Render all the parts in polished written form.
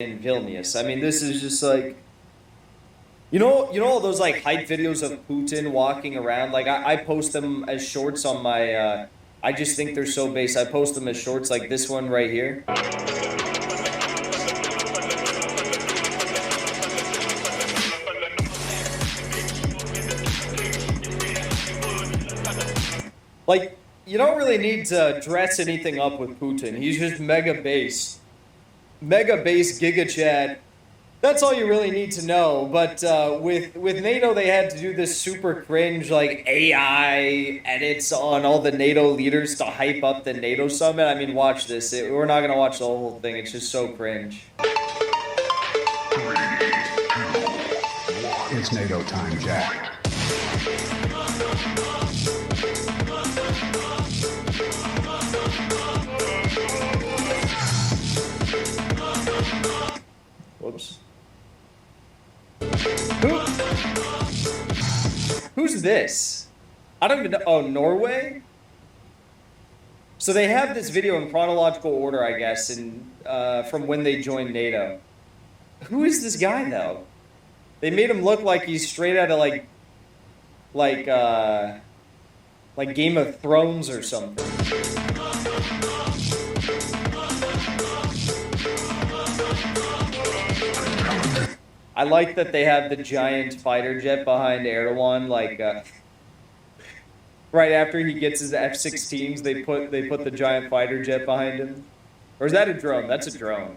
in Vilnius. I mean, this is just like, you know all those like hype videos of Putin walking around. Like I post them as shorts on my. I just think they're so base. I post them as shorts, like this one right here. Like, you don't really need to dress anything up with Putin. He's just mega base. Mega base Giga Chad. That's all you really need to know. But with NATO, they had to do this super cringe like AI edits on all the NATO leaders to hype up the NATO summit. I mean, watch this. We're not gonna watch the whole thing. It's just so cringe. 3, 2, 1. It's NATO time, Jack. Whoops. Who's this? I don't even know. Oh, Norway? So they have this video in chronological order, I guess, and from when they joined NATO. Who is this guy, though? They made him look like he's straight out of like Game of Thrones or something. I like that they have the giant fighter jet behind Erdogan, like right after he gets his F-16s, they put the giant fighter jet behind him. Or is that a drone? That's a drone.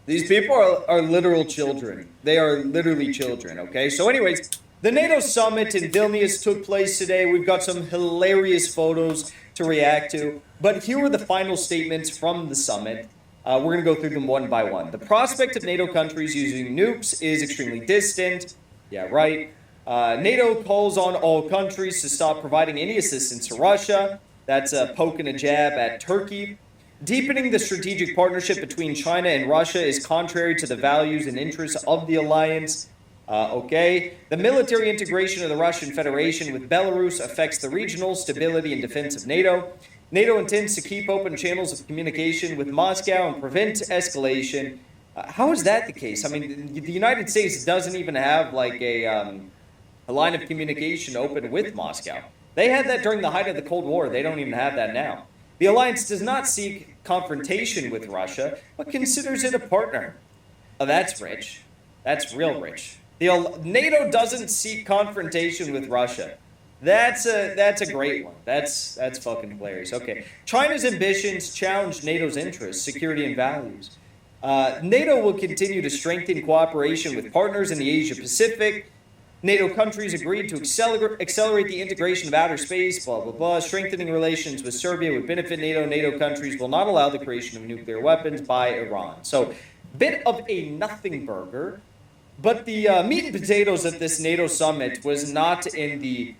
These people are literal children. They are literally children, okay? So anyways, the NATO summit in Vilnius took place today. We've got some hilarious photos to react to. But here are the final statements from the summit. We're going to go through them one by one. The prospect of NATO countries using nukes is extremely distant. Yeah, right. NATO calls on all countries to stop providing any assistance to Russia. That's a poke and a jab at Turkey. Deepening the strategic partnership between China and Russia is contrary to the values and interests of the alliance. Okay. The military integration of the Russian Federation with Belarus affects the regional stability and defense of NATO. NATO intends to keep open channels of communication with Moscow and prevent escalation. How is that the case? I mean, the United States doesn't even have like a line of communication open with Moscow. They had that during the height of the Cold War. They don't even have that now. The alliance does not seek confrontation with Russia, but considers it a partner. Oh, that's rich. That's real rich. NATO doesn't seek confrontation with Russia. That's a great one. That's fucking hilarious. Okay. China's ambitions challenge NATO's interests, security, and values. NATO will continue to strengthen cooperation with partners in the Asia-Pacific. NATO countries agreed to accelerate the integration of outer space, blah, blah, blah. Strengthening relations with Serbia would benefit NATO. NATO countries will not allow the creation of nuclear weapons by Iran. So, bit of a nothing burger. But the meat and potatoes of this NATO summit was not in the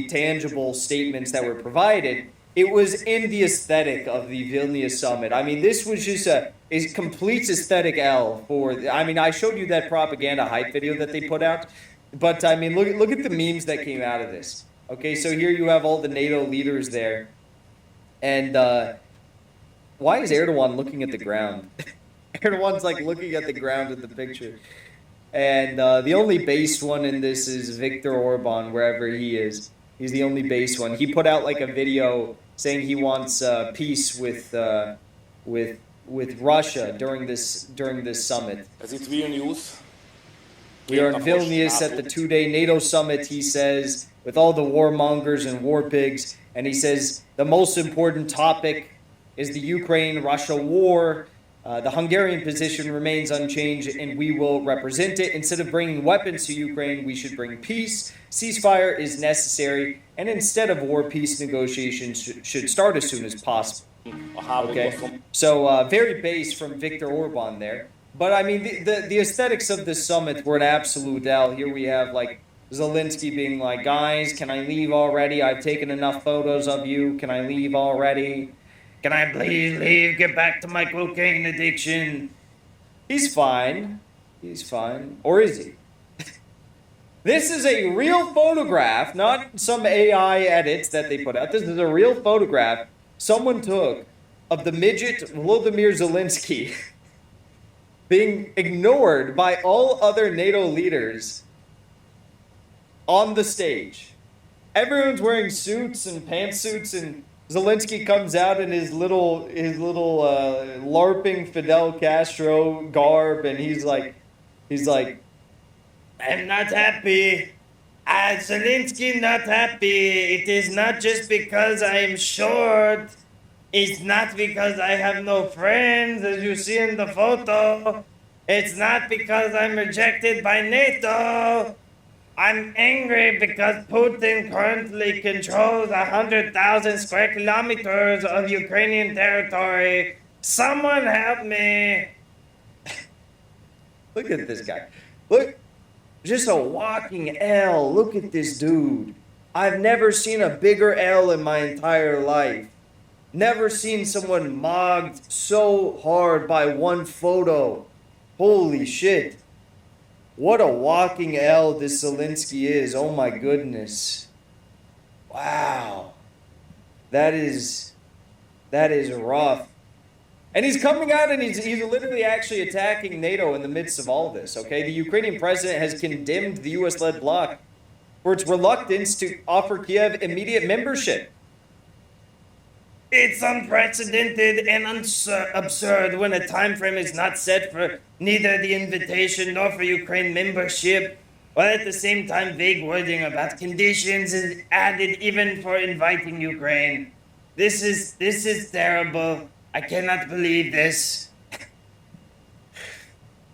tangible statements that were provided. It was in the aesthetic of the Vilnius summit. I mean, this was just a complete aesthetic L for. I mean, I showed you that propaganda hype video that they put out, but I mean, look at the memes that came out of this. Okay, so here you have all the NATO leaders there, and why is Erdogan looking at the ground? Erdogan's like looking at the ground in the picture. And the only based one in this is Viktor Orban, wherever he is. He's the only based one. He put out like a video saying he wants peace with Russia during this summit. We are in Vilnius at the 2-day NATO summit, he says, with all the warmongers and war pigs. And he says the most important topic is the Ukraine-Russia war. The Hungarian position remains unchanged, and we will represent it. Instead of bringing weapons to Ukraine, we should bring peace. Ceasefire is necessary, and instead of war, peace negotiations should start as soon as possible. Okay, so very base from Viktor Orban there. But I mean, the aesthetics of this summit were an absolute L. Here we have like Zelensky being like, guys, can I leave already? I've taken enough photos of you. Can I leave already? Can I please leave? Get back to my cocaine addiction. He's fine. He's fine. Or is he? This is a real photograph, not some AI edits that they put out. This is a real photograph someone took of the midget Volodymyr Zelensky being ignored by all other NATO leaders on the stage. Everyone's wearing suits and pantsuits, and Zelensky comes out in his little LARPing Fidel Castro garb, and he's like, I'm not happy. Zelensky not happy. It is not just because I am short. It's not because I have no friends, as you see in the photo. It's not because I'm rejected by NATO. I'm angry because Putin currently controls 100,000 square kilometers of Ukrainian territory. Someone help me. Look at this guy. Look. Just a walking L. Look at this dude. I've never seen a bigger L in my entire life. Never seen someone mocked so hard by one photo. Holy shit. What a walking L this Zelensky is. Oh my goodness. Wow. That is rough. And he's coming out and he's literally actually attacking NATO in the midst of all this, okay? The Ukrainian president has condemned the US-led bloc for its reluctance to offer Kiev immediate membership. It's unprecedented and absurd when a time frame is not set for neither the invitation nor for Ukraine membership, while at the same time vague wording about conditions is added even for inviting Ukraine. This is terrible. I cannot believe this.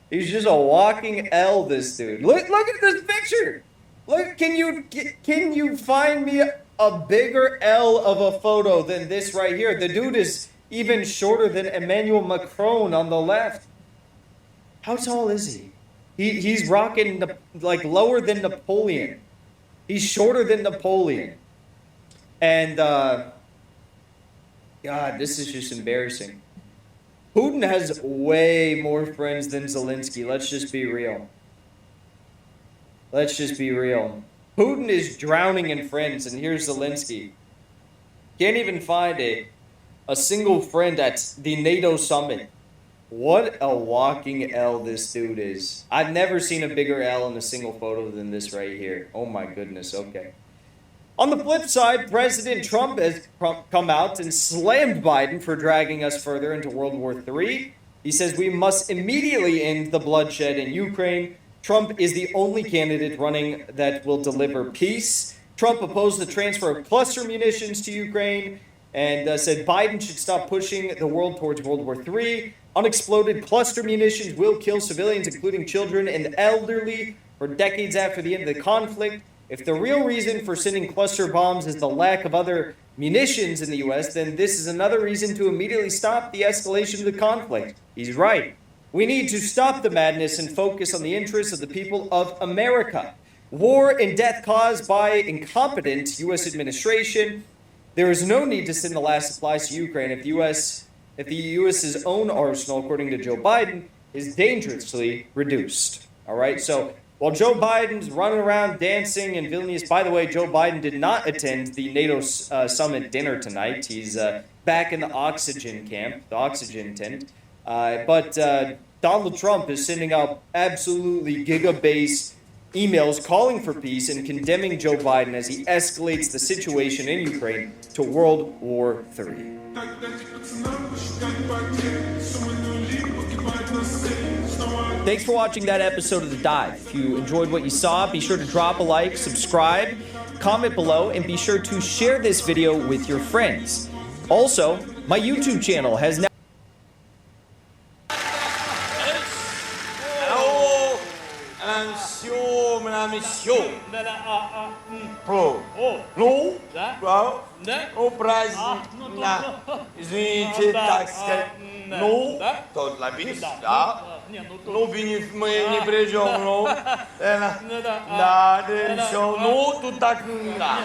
He's just a walking L, this dude. Look at this picture. Look, can you find me a bigger L of a photo than this right here? The dude is even shorter than Emmanuel Macron on the left. How tall is he? He's rocking like lower than Napoleon. He's shorter than Napoleon. And God, this is just embarrassing. Putin has way more friends than Zelensky. Let's just be real. Let's just be real. Putin is drowning in friends, and here's Zelensky. Can't even find a single friend at the NATO summit. What a walking L this dude is. I've never seen a bigger L in a single photo than this right here. Oh my goodness, okay. On the flip side, President Trump has come out and slammed Biden for dragging us further into World War III. He says we must immediately end the bloodshed in Ukraine. Trump is the only candidate running that will deliver peace. Trump opposed the transfer of cluster munitions to Ukraine and said Biden should stop pushing the world towards World War III. Unexploded cluster munitions will kill civilians, including children and elderly, for decades after the end of the conflict. If the real reason for sending cluster bombs is the lack of other munitions in the U.S., then this is another reason to immediately stop the escalation of the conflict. He's right. We need to stop the madness and focus on the interests of the people of America. War and death caused by incompetent U.S. administration. There is no need to send the last supplies to Ukraine if the U.S.'s own arsenal, according to Joe Biden, is dangerously reduced. All right, so while Joe Biden's running around dancing in Vilnius, by the way, Joe Biden did not attend the NATO summit dinner tonight. He's back in the oxygen camp, the oxygen tent. But Donald Trump is sending out absolutely gigabase emails calling for peace and condemning Joe Biden as he escalates the situation in Ukraine to World War III. Thanks for watching that episode of The Dive. If you enjoyed what you saw, be sure to drop a like, subscribe, comment below, and be sure to share this video with your friends. Also, my YouTube channel has now... Ну, праздник, извините, так сказать, ну, то для бис, да, ну, бинис мы не придем, ну, да, еще, ну, тут так, да.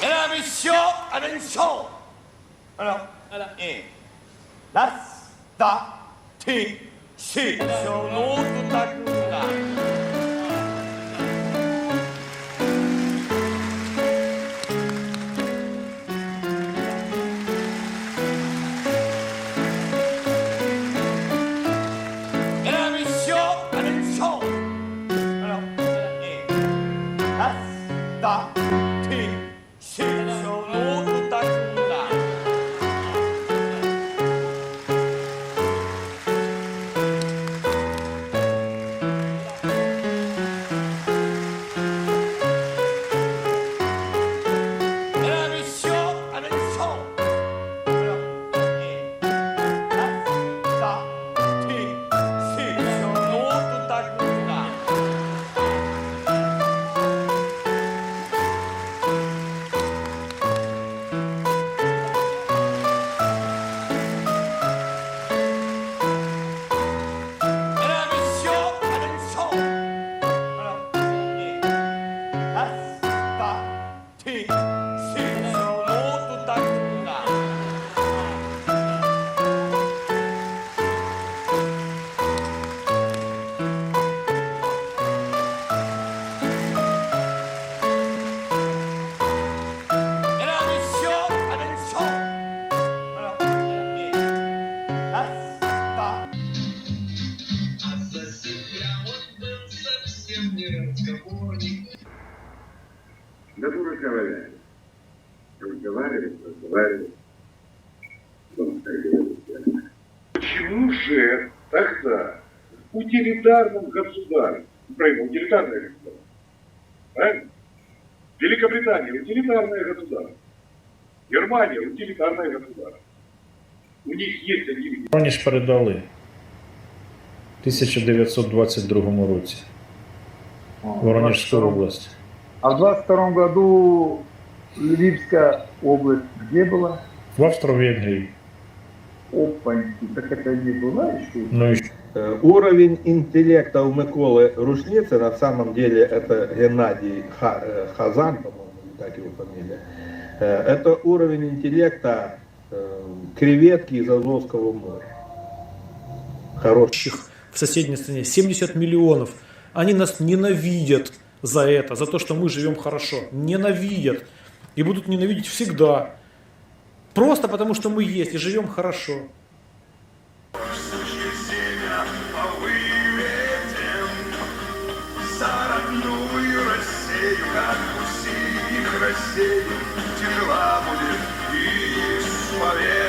그다음 еще один шоу. И раз, два, три, четыре. Ну, тут так, да. 그다음 еще один шоу. И раз, два, три, четыре. Ну, тут так, да. 그다음 еще один шоу. И раз, два, три, четыре. Ну, тут так, да. 그다음 еще один шоу. И раз, два, три, четыре. Ну, тут так, да. 그다음 еще один шоу. И раз, два. За себя он был совсем не разговорник. Да ну разговаривали. Разговаривали. Почему же тогда в утилитарном государстве, правильно, утилитарное государство, правильно? Великобритания утилитарное государство, Германия утилитарное государство. У них есть они. Помощь передали в 1922 році в Воронежской области. А в 22 году Львивская область где была? В Австро-Венгрии. Опаньки, так это не была еще? Ну, и Уровень интеллекта у Миколы Рушницы, на самом деле это Геннадий Хазан, по-моему, так его фамилия. Это уровень интеллекта креветки из Азовского моря. Хороший. В соседней стране 70 миллионов. Они нас ненавидят за это, за то, что мы живем хорошо. Ненавидят. И будут ненавидеть всегда. Просто потому, что мы есть и живем хорошо. За родную Россию, как у синих Россию, тяжела будет и словесна.